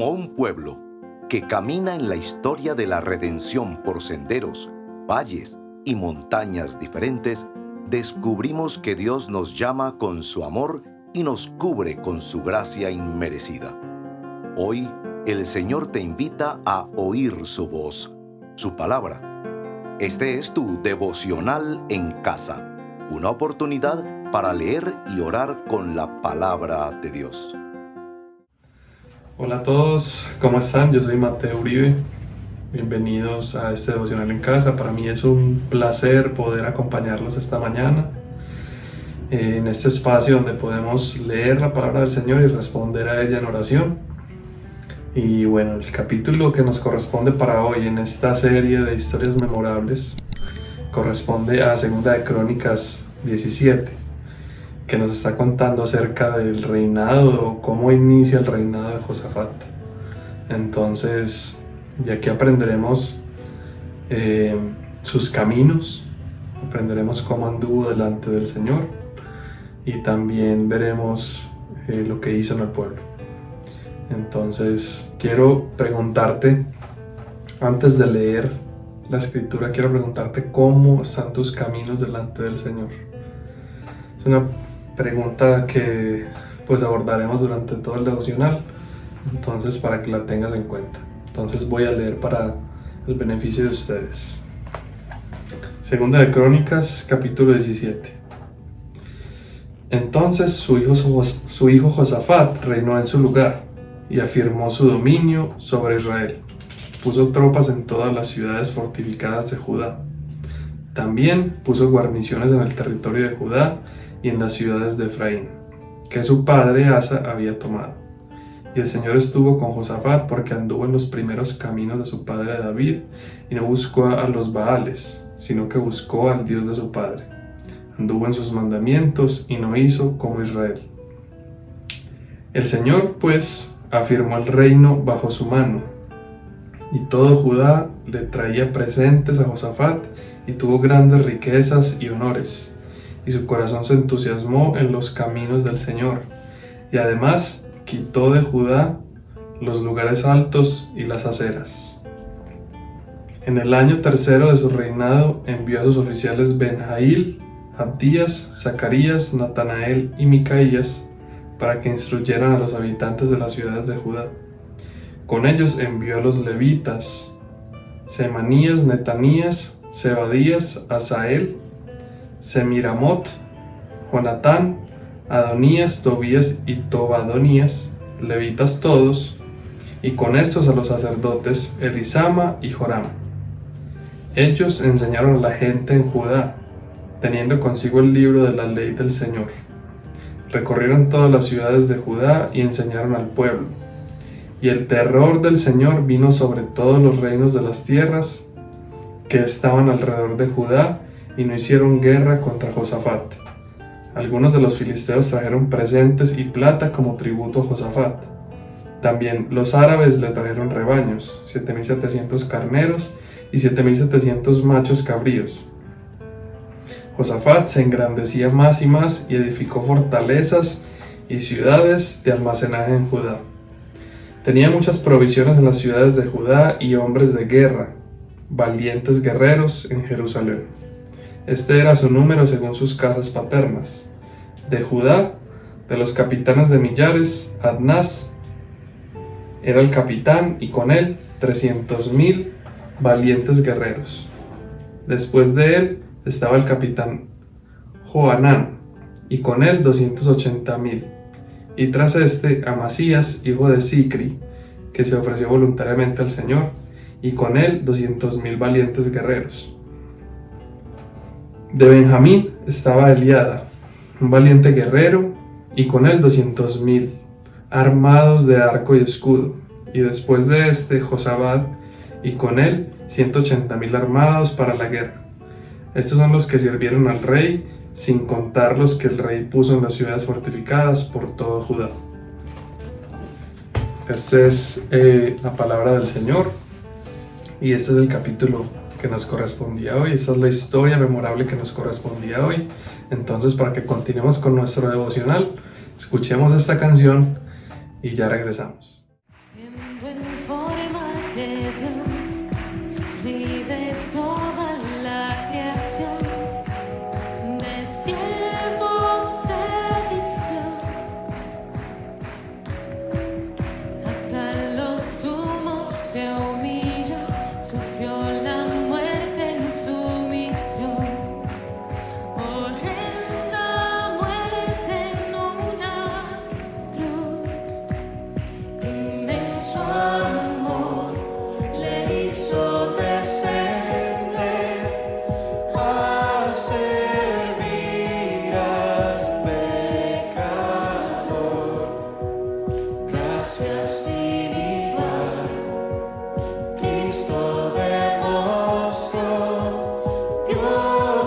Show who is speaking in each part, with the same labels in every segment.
Speaker 1: Como un pueblo que camina en la historia de la redención por senderos, valles y montañas diferentes, descubrimos que Dios nos llama con su amor y nos cubre con su gracia inmerecida. Hoy, el Señor te invita a oír su voz, su palabra. Este es tu devocional en casa, una oportunidad para leer y orar con la palabra de Dios.
Speaker 2: Hola a todos, ¿cómo están? Yo soy Mateo Uribe. Bienvenidos a este devocional en casa. Para mí es un placer poder acompañarlos esta mañana en este espacio donde podemos leer la palabra del Señor y responder a ella en oración. Y bueno, el capítulo que nos corresponde para hoy en esta serie de historias memorables corresponde a 2 de Crónicas 17. Que nos está contando acerca del reinado o cómo inicia el reinado de Josafat. Entonces, de aquí aprenderemos sus caminos, aprenderemos cómo anduvo delante del Señor y también veremos lo que hizo en el pueblo. Entonces, quiero preguntarte, antes de leer la escritura, quiero preguntarte cómo están tus caminos delante del Señor. Es una pregunta que pues abordaremos durante todo el devocional, entonces para que la tengas en cuenta. Entonces voy a leer para el beneficio de ustedes. 2 de Crónicas, capítulo 17. Entonces su hijo Josafat reinó en su lugar y afirmó su dominio sobre Israel. Puso tropas en todas las ciudades fortificadas de Judá. También puso guarniciones en el territorio de Judá y en las ciudades de Efraín, que su padre Asa había tomado. Y el Señor estuvo con Josafat porque anduvo en los primeros caminos de su padre David y no buscó a los Baales, sino que buscó al Dios de su padre. Anduvo en sus mandamientos y no hizo como Israel. El Señor, pues, afirmó el reino bajo su mano, y todo Judá le traía presentes a Josafat y tuvo grandes riquezas y honores. Y su corazón se entusiasmó en los caminos del Señor, y además quitó de Judá los lugares altos y las aceras. En el año tercero de su reinado envió a sus oficiales Benjail, Abdías, Zacarías, Natanael y Micaías para que instruyeran a los habitantes de las ciudades de Judá. Con ellos envió a los levitas, Semanías, Netanías, Zebadías, Asael, Semiramot, Jonatán, Adonías, Tobías y Tobadonías, levitas todos, y con estos a los sacerdotes Elisama y Joram. Ellos enseñaron a la gente en Judá, teniendo consigo el libro de la ley del Señor. Recorrieron todas las ciudades de Judá y enseñaron al pueblo. Y el terror del Señor vino sobre todos los reinos de las tierras que estaban alrededor de Judá, y no hicieron guerra contra Josafat. Algunos de los filisteos trajeron presentes y plata como tributo a Josafat. También los árabes le trajeron rebaños, 7,700 carneros y 7,700 machos cabríos. Josafat se engrandecía más y más y edificó fortalezas y ciudades de almacenaje en Judá. Tenía muchas provisiones en las ciudades de Judá y hombres de guerra, valientes guerreros en Jerusalén. Este era su número según sus casas paternas. De Judá, de los capitanes de millares, Adnás era el capitán y con él 300,000 valientes guerreros. Después de él estaba el capitán Johanán y con él 280,000. Y tras este Amasías, hijo de Sicri, que se ofreció voluntariamente al Señor, y con él 200,000 valientes guerreros. De Benjamín estaba Eliada, un valiente guerrero, y con él 200,000, armados de arco y escudo. Y después de este Josabad, y con él 180,000 armados para la guerra. Estos son los que sirvieron al rey, sin contar los que el rey puso en las ciudades fortificadas por todo Judá. Esta es la palabra del Señor, y este es el capítulo que nos correspondía hoy. Esta es la historia memorable que nos correspondía hoy. Entonces, para que continuemos con nuestro devocional, escuchemos esta canción y ya regresamos.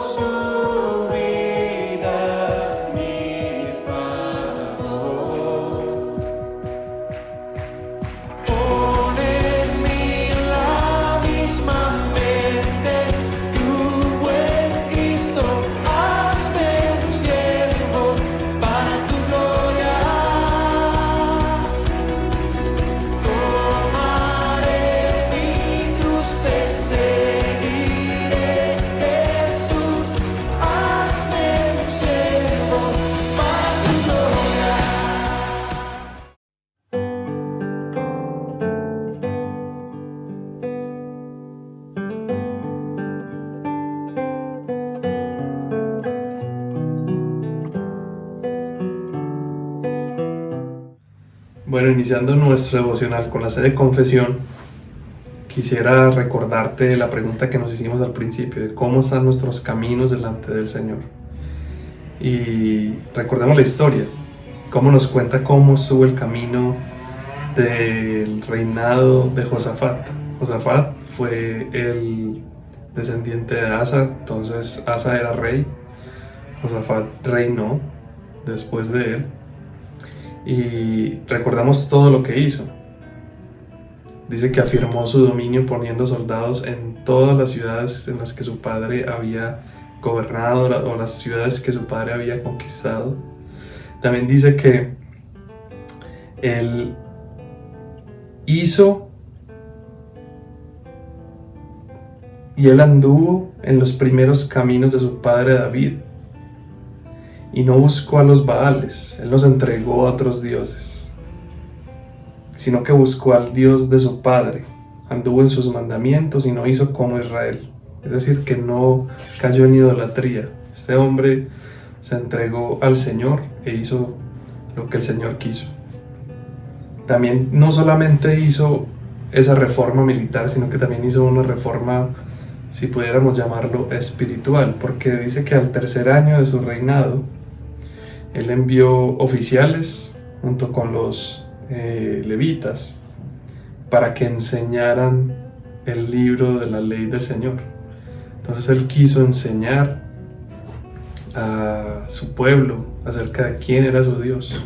Speaker 3: su vida a mi favor. Pon en mí la misma mente, tu buen Cristo, hazme un siervo para tu gloria. Tomaré mi cruz, te seguiré, Jesús, hazme un siervo para tu gloria.
Speaker 2: Bueno, iniciando nuestro devocional con la sede de confesión, quisiera recordarte la pregunta que nos hicimos al principio, de cómo están nuestros caminos delante del Señor. Y recordemos la historia, cómo nos cuenta cómo estuvo el camino del reinado de Josafat. Josafat fue el descendiente de Asa, entonces Asa era rey, Josafat reinó después de él. Y recordamos todo lo que hizo. Dice que afirmó su dominio poniendo soldados en todas las ciudades en las que su padre había gobernado o las ciudades que su padre había conquistado. También dice que él hizo y él anduvo en los primeros caminos de su padre David. Y no buscó a los Baales, él los entregó a otros dioses, sino que buscó al Dios de su padre, anduvo en sus mandamientos y no hizo como Israel, es decir, que no cayó en idolatría. Este hombre se entregó al Señor e hizo lo que el Señor quiso. También no solamente hizo esa reforma militar, sino que también hizo una reforma, si pudiéramos llamarlo, espiritual, porque dice que al tercer año de su reinado, él envió oficiales junto con los levitas para que enseñaran el libro de la ley del Señor. Entonces él quiso enseñar a su pueblo acerca de quién era su Dios.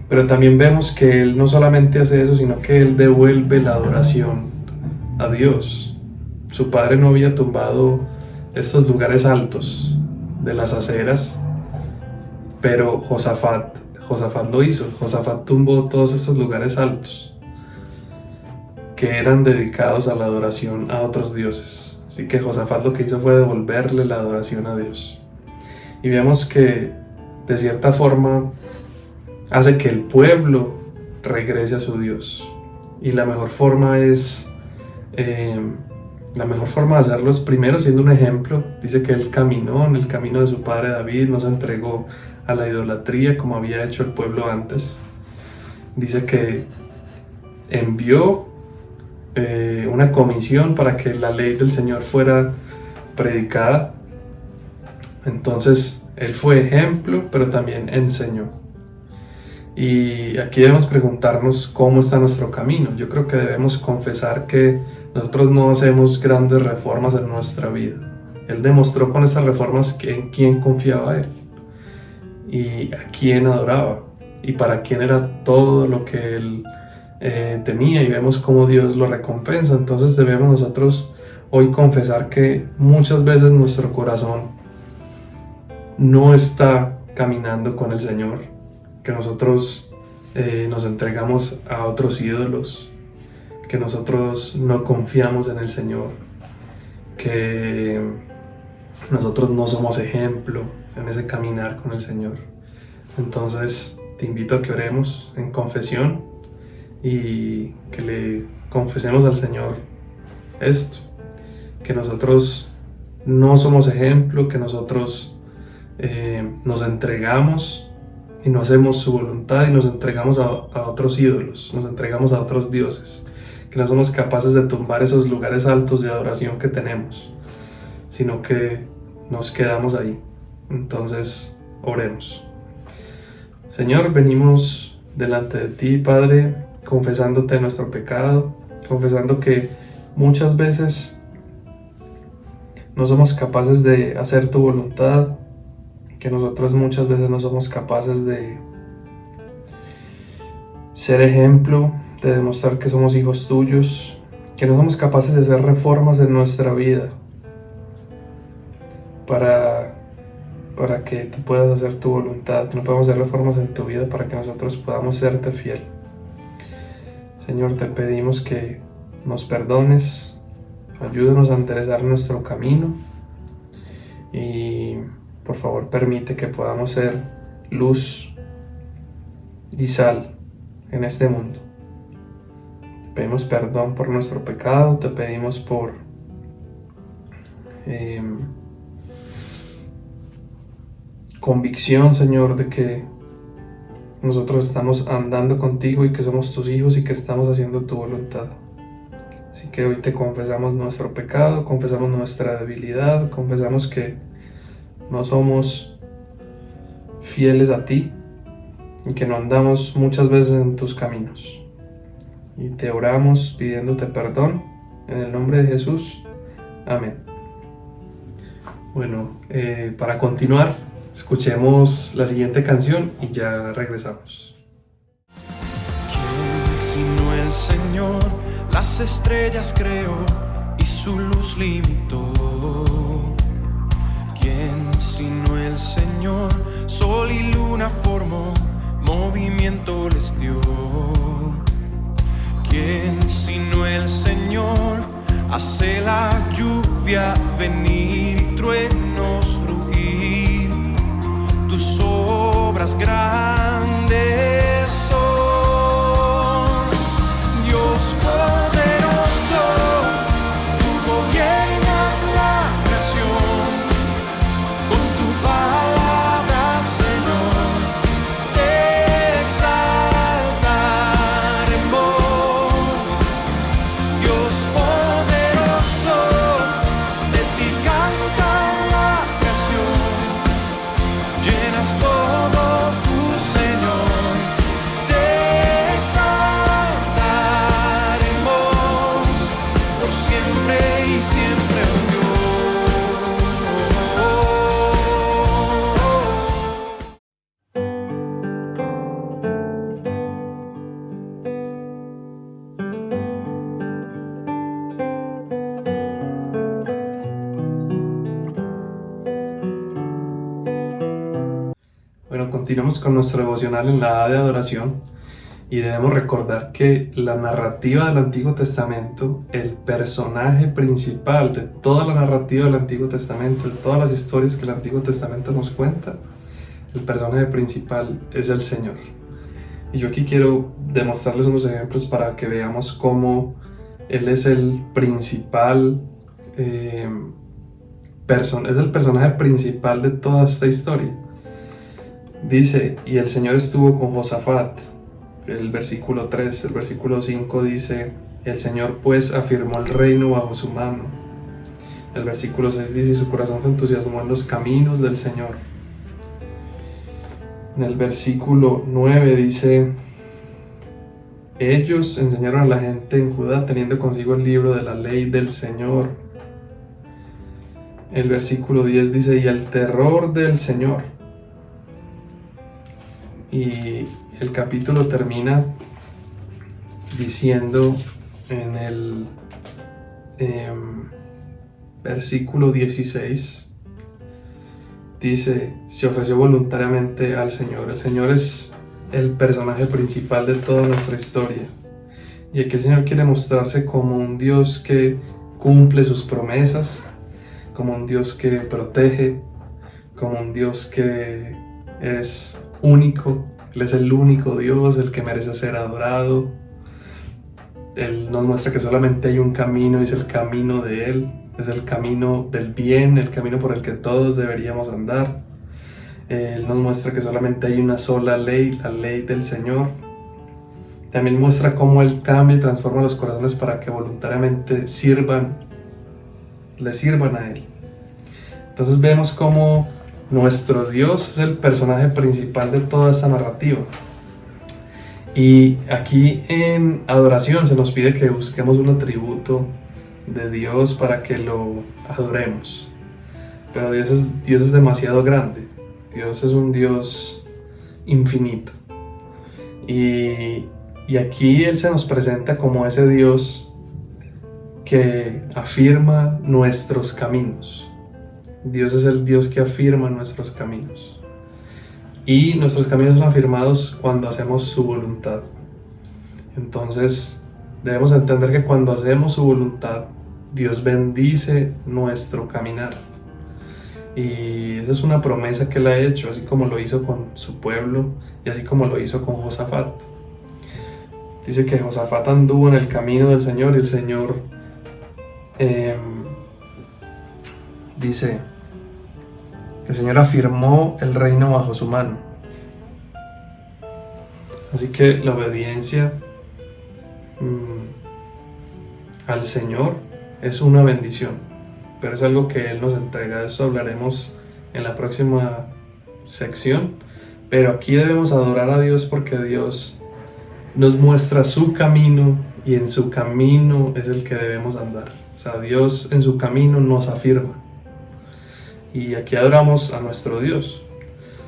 Speaker 2: Pero también vemos que él no solamente hace eso, sino que él devuelve la adoración a Dios. Su padre no había tumbado estos lugares altos de las aceras, pero Josafat lo hizo. Josafat tumbó todos esos lugares altos que eran dedicados a la adoración a otros dioses. Así que Josafat lo que hizo fue devolverle la adoración a Dios. Y vemos que de cierta forma hace que el pueblo regrese a su Dios. Y la mejor forma de hacerlo es primero siendo un ejemplo. Dice que él caminó en el camino de su padre David, no se entregó a la idolatría como había hecho el pueblo antes. Dice que envió una comisión para que la ley del Señor fuera predicada. Entonces él fue ejemplo, pero también enseñó. Y aquí debemos preguntarnos cómo está nuestro camino. Yo creo que debemos confesar que nosotros no hacemos grandes reformas en nuestra vida. Él demostró con esas reformas en quién confiaba él y a quién adoraba y para quién era todo lo que él tenía, y vemos cómo Dios lo recompensa. Entonces debemos nosotros hoy confesar que muchas veces nuestro corazón no está caminando con el Señor, que nosotros nos entregamos a otros ídolos, que nosotros no confiamos en el Señor, que nosotros no somos ejemplo en ese caminar con el Señor. Entonces te invito a que oremos en confesión y que le confesemos al Señor esto, que nosotros no somos ejemplo, que nosotros nos entregamos y no hacemos su voluntad y nos entregamos a otros ídolos, nos entregamos a otros dioses, que no somos capaces de tumbar esos lugares altos de adoración que tenemos, sino que nos quedamos ahí. Entonces oremos. Señor, venimos delante de ti, Padre, confesándote nuestro pecado, confesando que muchas veces no somos capaces de hacer tu voluntad, que nosotros muchas veces no somos capaces de ser ejemplo, de demostrar que somos hijos tuyos, que no somos capaces de hacer reformas en nuestra vida para que tú puedas hacer tu voluntad, que no podamos hacer reformas en tu vida para que nosotros podamos serte fiel. Señor, te pedimos que nos perdones, ayúdanos a enderezar nuestro camino y por favor permite que podamos ser luz y sal en este mundo. Te pedimos perdón por nuestro pecado, te pedimos por convicción, Señor, de que nosotros estamos andando contigo y que somos tus hijos y que estamos haciendo tu voluntad. Así que hoy te confesamos nuestro pecado, confesamos nuestra debilidad, confesamos que no somos fieles a ti y que no andamos muchas veces en tus caminos. Y te oramos pidiéndote perdón en el nombre de Jesús. Amén. Bueno, para continuar, escuchemos la siguiente canción y ya regresamos.
Speaker 3: ¿Quién sino el Señor? Las estrellas creó y su luz limitó. ¿Quién sino el Señor? Sol y luna formó, movimiento les dio. ¿Quién sino el Señor? Hace la lluvia venir y truenos rugir. Tus obras grandes son, Dios poderoso, tú gobiernas la creación, con tu palabra, Señor, te exaltaremos. Dios poderoso, de ti canta la creación, llenas todo tu Señor, te exaltaremos por siempre y siempre, oh
Speaker 2: Bueno, continuamos con nuestro devocional en la A de adoración y debemos recordar que la narrativa del Antiguo Testamento, el personaje principal de toda la narrativa del Antiguo Testamento, de todas las historias que el Antiguo Testamento nos cuenta, el personaje principal es el Señor. Y yo aquí quiero demostrarles unos ejemplos para que veamos cómo Él es el principal, es el personaje principal de toda esta historia. Dice, y el Señor estuvo con Josafat, el versículo 3, el versículo 5 dice, el Señor pues afirmó el reino bajo su mano. El versículo 6 dice, y su corazón se entusiasmó en los caminos del Señor. En el versículo 9 dice, ellos enseñaron a la gente en Judá teniendo consigo el libro de la ley del Señor. El versículo 10 dice, y el terror del Señor. Y el capítulo termina diciendo en el versículo 16, dice, se ofreció voluntariamente al Señor. El Señor es el personaje principal de toda nuestra historia. Y aquí el Señor quiere mostrarse como un Dios que cumple sus promesas, como un Dios que protege, como un Dios que es único. Él es el único Dios, el que merece ser adorado. Él nos muestra que solamente hay un camino y es el camino de Él. Es el camino del bien, el camino por el que todos deberíamos andar. Él nos muestra que solamente hay una sola ley, la ley del Señor. También muestra cómo Él cambia y transforma los corazones para que voluntariamente le sirvan a Él. Entonces vemos cómo nuestro Dios es el personaje principal de toda esta narrativa. Y aquí en adoración se nos pide que busquemos un atributo de Dios para que lo adoremos. Pero Dios es demasiado grande. Dios es un Dios infinito. Y aquí Él se nos presenta como ese Dios que afirma nuestros caminos. Dios es el Dios que afirma nuestros caminos. Y nuestros caminos son afirmados cuando hacemos su voluntad. Entonces, debemos entender que cuando hacemos su voluntad, Dios bendice nuestro caminar. Y esa es una promesa que Él ha hecho, así como lo hizo con su pueblo y así como lo hizo con Josafat. Dice que Josafat anduvo en el camino del Señor y el Señor dice que el Señor afirmó el reino bajo su mano. Así que la obediencia al Señor es una bendición, pero es algo que Él nos entrega. De eso hablaremos en la próxima sección. Pero aquí debemos adorar a Dios porque Dios nos muestra su camino y en su camino es el que debemos andar. O sea, Dios en su camino nos afirma. Y aquí adoramos a nuestro Dios.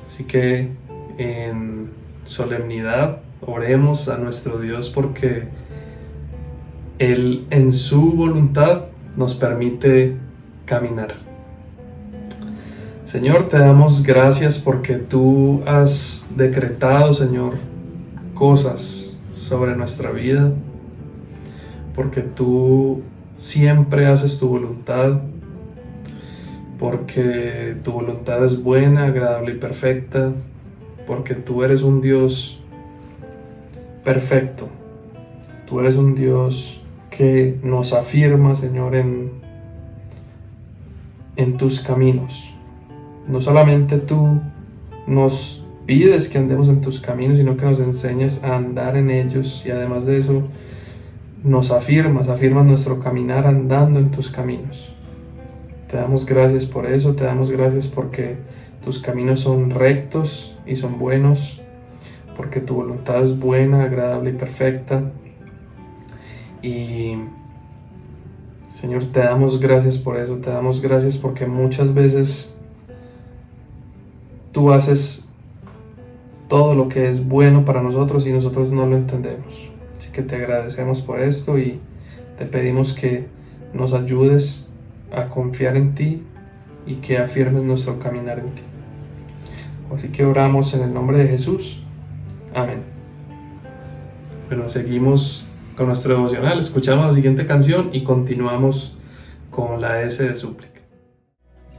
Speaker 2: Así que en solemnidad oremos a nuestro Dios porque Él en su voluntad nos permite caminar. Señor, te damos gracias porque tú has decretado, Señor, cosas sobre nuestra vida, porque tú siempre haces tu voluntad, porque tu voluntad es buena, agradable y perfecta, porque tú eres un Dios perfecto. Tú eres un Dios que nos afirma, Señor, en tus caminos. No solamente tú nos pides que andemos en tus caminos, sino que nos enseñas a andar en ellos y además de eso nos afirmas nuestro caminar andando en tus caminos. Te damos gracias por eso, te damos gracias porque tus caminos son rectos y son buenos, porque tu voluntad es buena, agradable y perfecta. Y Señor, te damos gracias por eso, te damos gracias porque muchas veces tú haces todo lo que es bueno para nosotros y nosotros no lo entendemos. Así que te agradecemos por esto y te pedimos que nos ayudes a confiar en ti y que afirmes nuestro caminar en ti. Así que oramos en el nombre de Jesús. Amén. Bueno, seguimos con nuestro devocional, escuchamos la siguiente canción y continuamos con la S de súplica.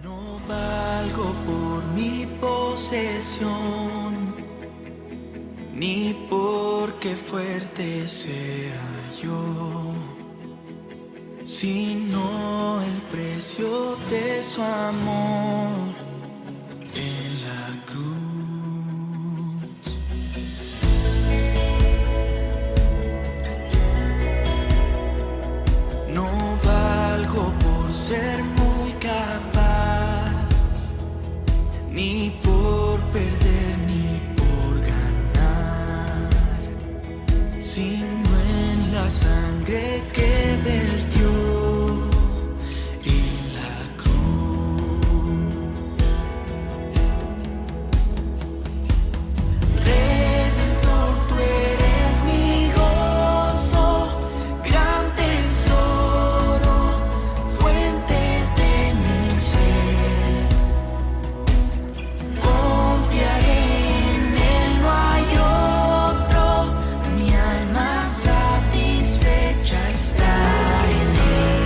Speaker 3: No valgo por mi posesión, ni porque fuerte sea yo, sino el precio de su amor en la cruz. No valgo por ser muy capaz, ni por perder ni por ganar, sino en la sangre que vertió en la cruz. Redentor, tú eres mi gozo, gran tesoro, fuente de mi ser. Confiaré en Él, no hay otro, mi alma satisfecha está en Él.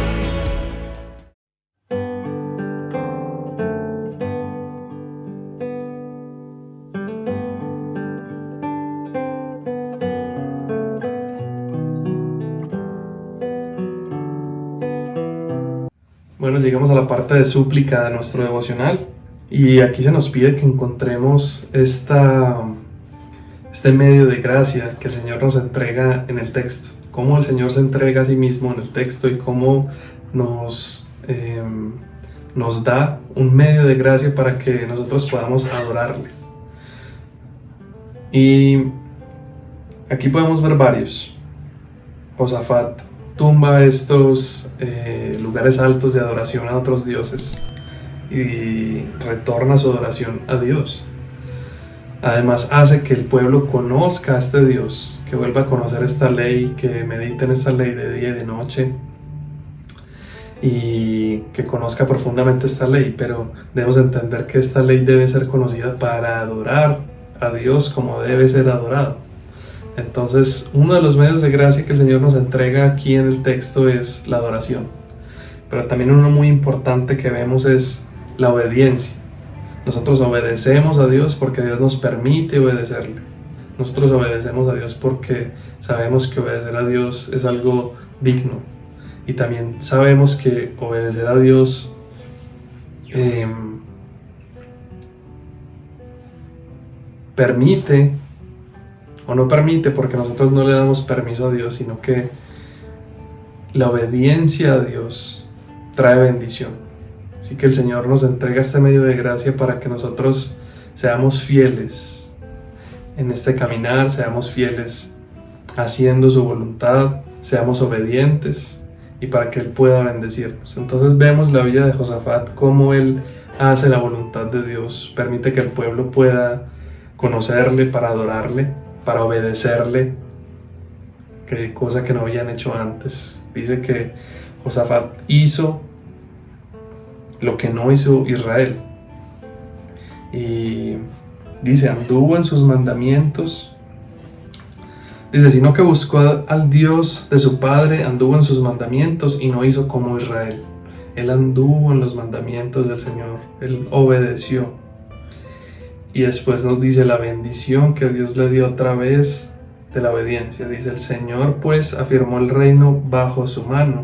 Speaker 2: Bueno, llegamos a la parte de súplica de nuestro devocional y aquí se nos pide que encontremos este medio de gracia que el Señor nos entrega en el texto. Cómo el Señor se entrega a sí mismo en el texto y cómo nos da un medio de gracia para que nosotros podamos adorarle. Y aquí podemos ver varios. Josafat tumba estos lugares altos de adoración a otros dioses y retorna su adoración a Dios. Además hace que el pueblo conozca a este Dios, que vuelva a conocer esta ley, que medite en esta ley de día y de noche y que conozca profundamente esta ley. Pero debemos entender que esta ley debe ser conocida para adorar a Dios como debe ser adorado. Entonces, uno de los medios de gracia que el Señor nos entrega aquí en el texto es la adoración. Pero también uno muy importante que vemos es la obediencia. Nosotros obedecemos a Dios porque Dios nos permite obedecerle. Nosotros obedecemos a Dios porque sabemos que obedecer a Dios es algo digno. Y también sabemos que obedecer a Dios permite o no permite, porque nosotros no le damos permiso a Dios, sino que la obediencia a Dios trae bendición. Así que el Señor nos entrega este medio de gracia para que nosotros seamos fieles en este caminar, seamos fieles haciendo su voluntad, seamos obedientes y para que Él pueda bendecirnos. Entonces vemos la vida de Josafat, cómo él hace la voluntad de Dios, permite que el pueblo pueda conocerle para adorarle, para obedecerle, que cosa que no habían hecho antes. Dice que Josafat hizo lo que no hizo Israel. Y dice, anduvo en sus mandamientos. Dice, sino que buscó al Dios de su padre, anduvo en sus mandamientos y no hizo como Israel. Él anduvo en los mandamientos del Señor, él obedeció. Y después nos dice la bendición que Dios le dio a través de la obediencia. Dice, el Señor pues afirmó el reino bajo su mano.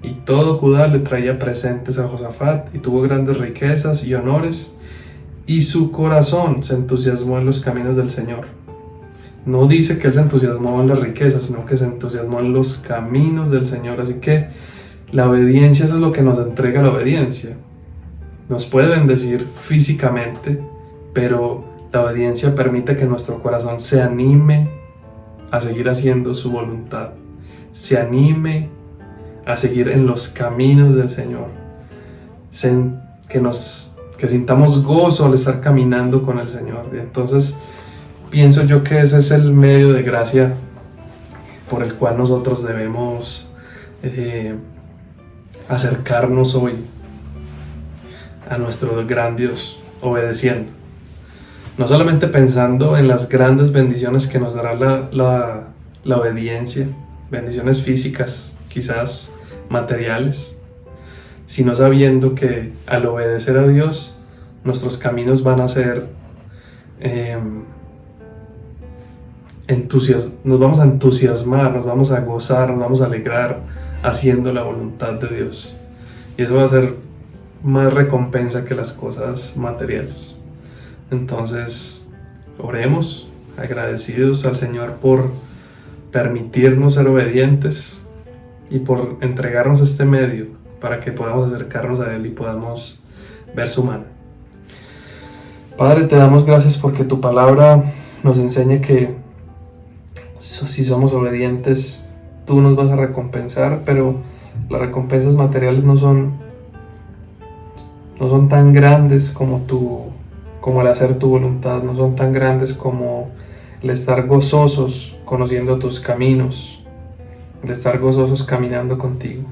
Speaker 2: Y todo Judá le traía presentes a Josafat, y tuvo grandes riquezas y honores, y su corazón se entusiasmó en los caminos del Señor. No dice que él se entusiasmó en las riquezas, sino que se entusiasmó en los caminos del Señor. Así que la obediencia, eso es lo que nos entrega la obediencia. Nos puede bendecir físicamente, pero la obediencia permite que nuestro corazón se anime a seguir haciendo su voluntad, se anime a seguir en los caminos del Señor, que sintamos gozo al estar caminando con el Señor. Y entonces pienso yo que ese es el medio de gracia por el cual nosotros debemos acercarnos hoy a nuestro gran Dios, obedeciendo. No solamente pensando en las grandes bendiciones que nos dará la obediencia, bendiciones físicas, quizás materiales, sino sabiendo que al obedecer a Dios, nuestros caminos van a ser nos vamos a entusiasmar, nos vamos a gozar, nos vamos a alegrar haciendo la voluntad de Dios. Y eso va a ser más recompensa que las cosas materiales. Entonces, oremos agradecidos al Señor por permitirnos ser obedientes y por entregarnos este medio para que podamos acercarnos a Él y podamos ver su mano. Padre, te damos gracias porque tu palabra nos enseña que si somos obedientes, tú nos vas a recompensar, pero las recompensas materiales no son tan grandes como el hacer tu voluntad, no son tan grandes como el estar gozosos conociendo tus caminos, el estar gozosos caminando contigo.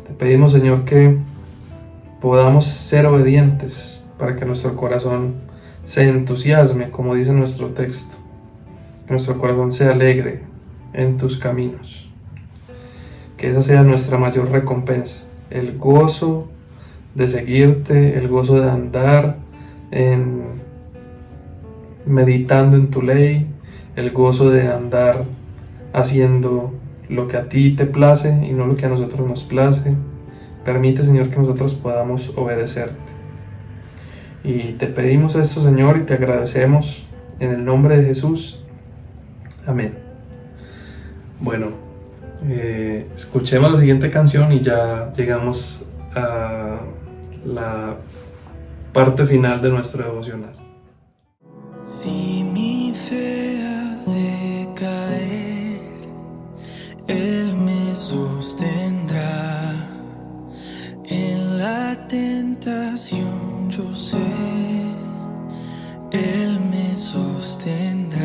Speaker 2: Te pedimos, Señor, que podamos ser obedientes para que nuestro corazón se entusiasme, como dice nuestro texto, que nuestro corazón se alegre en tus caminos, que esa sea nuestra mayor recompensa, el gozo de seguirte, el gozo de andar meditando en tu ley, el gozo de andar haciendo lo que a ti te place y no lo que a nosotros nos place. Permite, Señor, que nosotros podamos obedecerte. Y te pedimos esto, Señor, y te agradecemos en el nombre de Jesús. Amén. Bueno, escuchemos la siguiente canción y ya llegamos a la parte final de nuestro devocional.
Speaker 3: Si mi fe ha de caer, Él me sostiene. Él me sostendrá.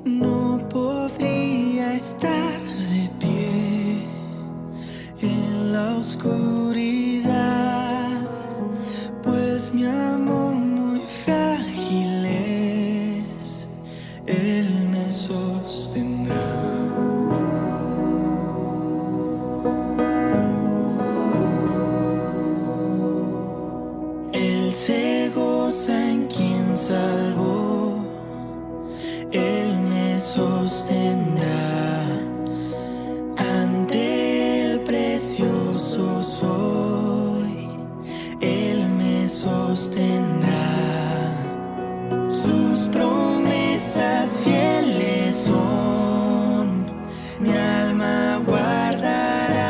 Speaker 3: No podría estar de pie en la oscuridad, pues mi amor muy frágil es. Él me sostendrá. Él se goza en quien salvó. Él me sostendrá. Ante el precioso soy. Él me sostendrá. Sus promesas fieles son. Mi alma guardará.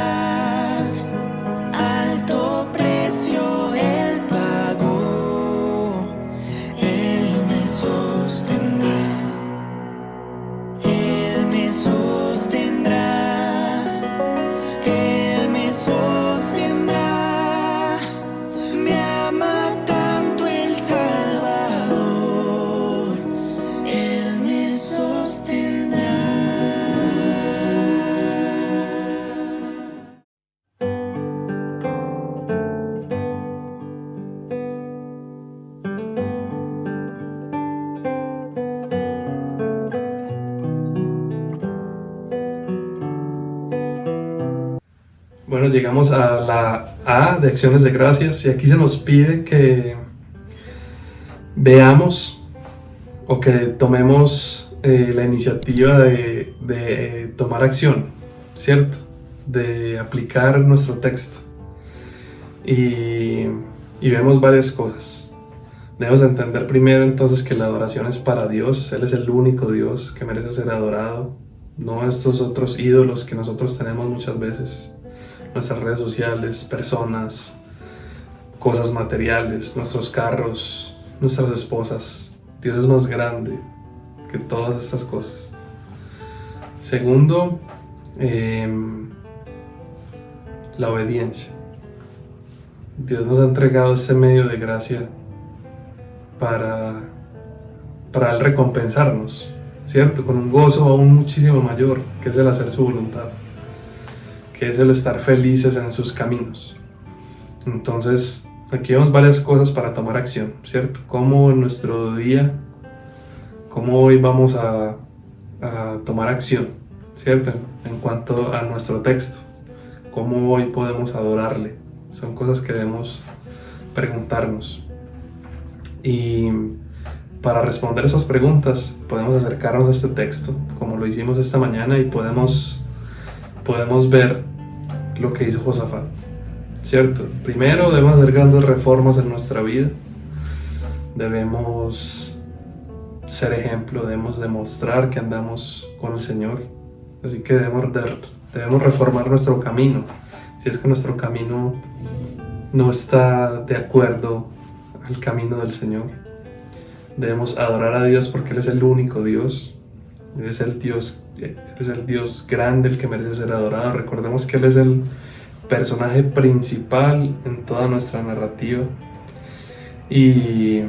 Speaker 3: Alto precio Él pagó. Él me sostendrá. Él me sostendrá. Él me sostendrá. Me ama tanto el Salvador. Él me sostendrá.
Speaker 2: Bueno, llegamos a la A de acciones de gracias y aquí se nos pide que veamos o que tomemos la iniciativa de tomar acción, ¿cierto? De aplicar nuestro texto. Y vemos varias cosas. Debemos entender primero entonces que la adoración es para Dios. Él es el único Dios que merece ser adorado, no estos otros ídolos que nosotros tenemos muchas veces. Nuestras redes sociales, personas, cosas materiales, nuestros carros, nuestras esposas. Dios es más grande que todas estas cosas. Segundo, la obediencia. Dios nos ha entregado este medio de gracia para Él recompensarnos, ¿cierto? Con un gozo aún muchísimo mayor, que es el hacer su voluntad, que es el estar felices en sus caminos. Entonces, aquí vemos varias cosas para tomar acción, ¿cierto? Cómo en nuestro día, cómo hoy vamos a tomar acción, ¿cierto? En cuanto a nuestro texto, cómo hoy podemos adorarle. Son cosas que debemos preguntarnos. Y para responder esas preguntas, podemos acercarnos a este texto, como lo hicimos esta mañana, y podemos ver lo que hizo Josafat, ¿cierto? Primero debemos hacer grandes reformas en nuestra vida, debemos ser ejemplo, debemos demostrar que andamos con el Señor, así que debemos reformar nuestro camino. Si es que nuestro camino no está de acuerdo al camino del Señor, debemos adorar a Dios porque Él es el único Dios. Él es el Dios grande, el que merece ser adorado. Recordemos que Él es el personaje principal en toda nuestra narrativa y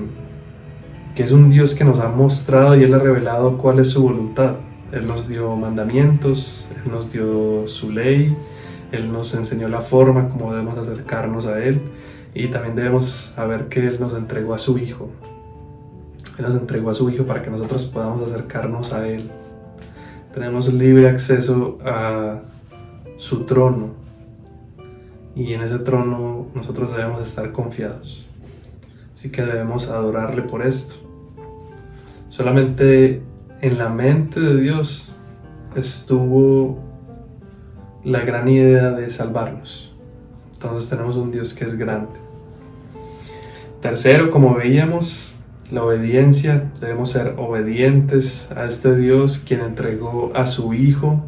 Speaker 2: que es un Dios que nos ha mostrado y Él ha revelado cuál es su voluntad. Él nos dio mandamientos, Él nos dio su ley, Él nos enseñó la forma como debemos acercarnos a Él, y también debemos saber que Él nos entregó a su Hijo. Él nos entregó a su Hijo para que nosotros podamos acercarnos a Él. Tenemos libre acceso a su trono, y en ese trono nosotros debemos estar confiados. Así que debemos adorarle por esto. Solamente en la mente de Dios estuvo la gran idea de salvarnos. Entonces tenemos un Dios que es grande. Tercero, como veíamos, la obediencia. Debemos ser obedientes a este Dios quien entregó a su Hijo,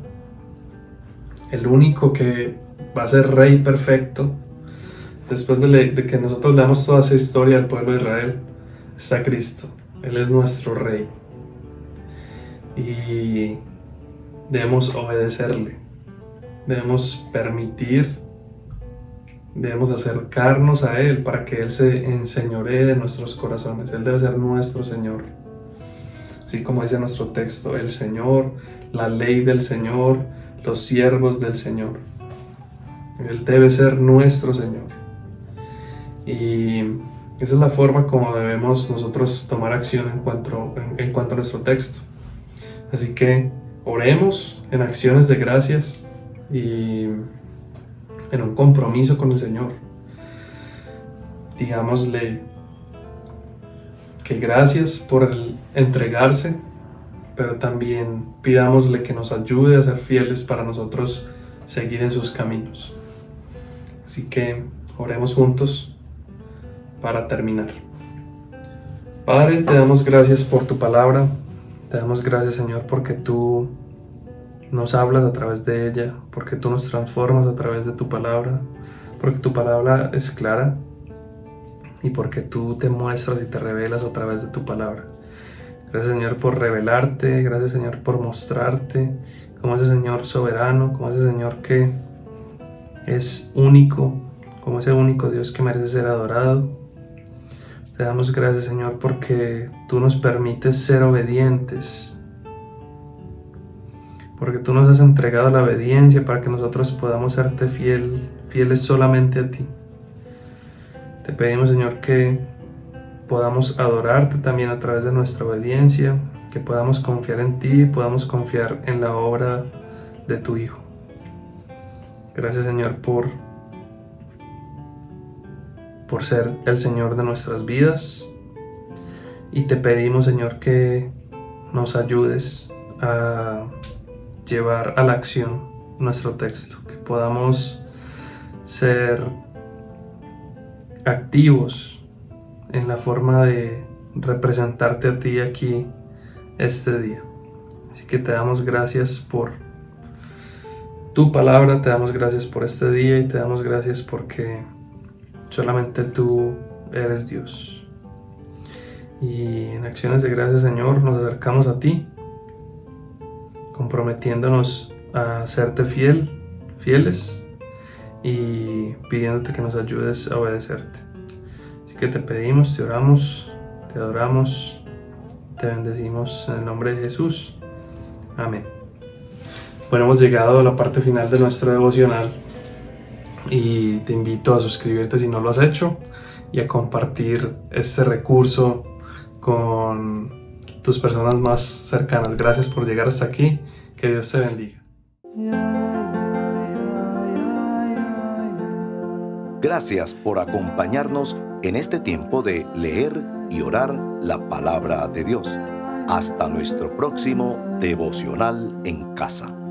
Speaker 2: el único que va a ser Rey perfecto. Después de que nosotros leamos toda esa historia del pueblo de Israel, está Cristo. Él es nuestro Rey y debemos obedecerle. Debemos permitir Debemos acercarnos a Él para que Él se enseñoree de nuestros corazones. Él debe ser nuestro Señor. Así como dice nuestro texto, el Señor, la ley del Señor, los siervos del Señor. Él debe ser nuestro Señor. Y esa es la forma como debemos nosotros tomar acción en cuanto a nuestro texto. Así que oremos en acciones de gracias y en un compromiso con el Señor. Digámosle que gracias por el entregarse, pero también pidámosle que nos ayude a ser fieles para nosotros seguir en sus caminos. Así que oremos juntos para terminar. Padre, te damos gracias por tu palabra. Te damos gracias, Señor, porque tú nos hablas a través de ella, porque tú nos transformas a través de tu palabra, porque tu palabra es clara y porque tú te muestras y te revelas a través de tu palabra. Gracias, Señor, por revelarte, gracias, Señor, por mostrarte como ese Señor soberano, como ese Señor que es único, como ese único Dios que merece ser adorado. Te damos gracias, Señor, porque tú nos permites ser obedientes, porque tú nos has entregado la obediencia para que nosotros podamos serte fieles solamente a ti. Te pedimos, Señor, que podamos adorarte también a través de nuestra obediencia, que podamos confiar en ti, podamos confiar en la obra de tu Hijo. Gracias, Señor, por ser el Señor de nuestras vidas, y te pedimos, Señor, que nos ayudes a llevar a la acción nuestro texto, que podamos ser activos en la forma de representarte a ti aquí este día. Así que te damos gracias por tu palabra, te damos gracias por este día y te damos gracias porque solamente tú eres Dios. Y en acciones de gracias, Señor, nos acercamos a ti, comprometiéndonos a serte fieles y pidiéndote que nos ayudes a obedecerte. Así que te pedimos, te oramos, te adoramos, te bendecimos en el nombre de Jesús. Amén. Bueno, hemos llegado a la parte final de nuestro devocional y te invito a suscribirte si no lo has hecho y a compartir este recurso con tus personas más cercanas. Gracias por llegar hasta aquí. Que Dios te bendiga.
Speaker 1: Gracias por acompañarnos en este tiempo de leer y orar la palabra de Dios. Hasta nuestro próximo devocional en casa.